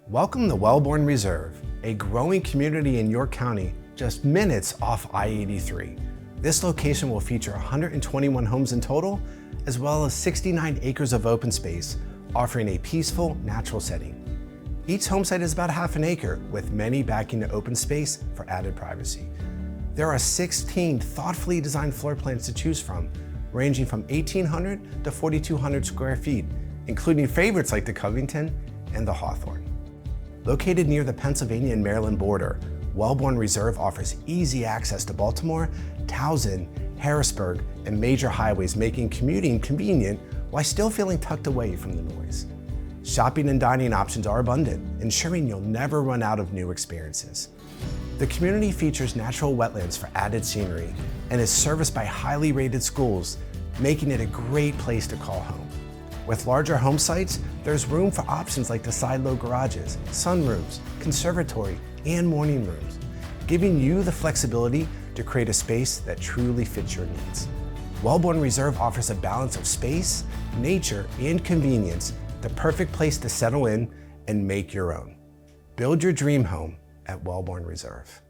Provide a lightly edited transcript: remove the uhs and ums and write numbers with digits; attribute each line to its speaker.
Speaker 1: Welcome to Welbourne Reserve, a growing community in York County, just minutes off I-83. This location will feature 121 homes in total, as well as 69 acres of open space, offering a peaceful, natural setting. Each home site is about half an acre, with many backing the open space for added privacy. There are 16 thoughtfully designed floor plans to choose from, ranging from 1,800 to 4,200 square feet, including favorites like the Covington and the Hawthorne. Located near the Pennsylvania and Maryland border, Welbourne Reserve offers easy access to Baltimore, Towson, Harrisburg, and major highways, making commuting convenient while still feeling tucked away from the noise. Shopping and dining options are abundant, ensuring you'll never run out of new experiences. The community features natural wetlands for added scenery and is serviced by highly rated schools, making it a great place to call home. With larger home sites, there's room for options like the side-load garages, sunrooms, conservatory, and morning rooms, giving you the flexibility to create a space that truly fits your needs. Welbourne Reserve offers a balance of space, nature, and convenience, the perfect place to settle in and make your own. Build your dream home at Welbourne Reserve.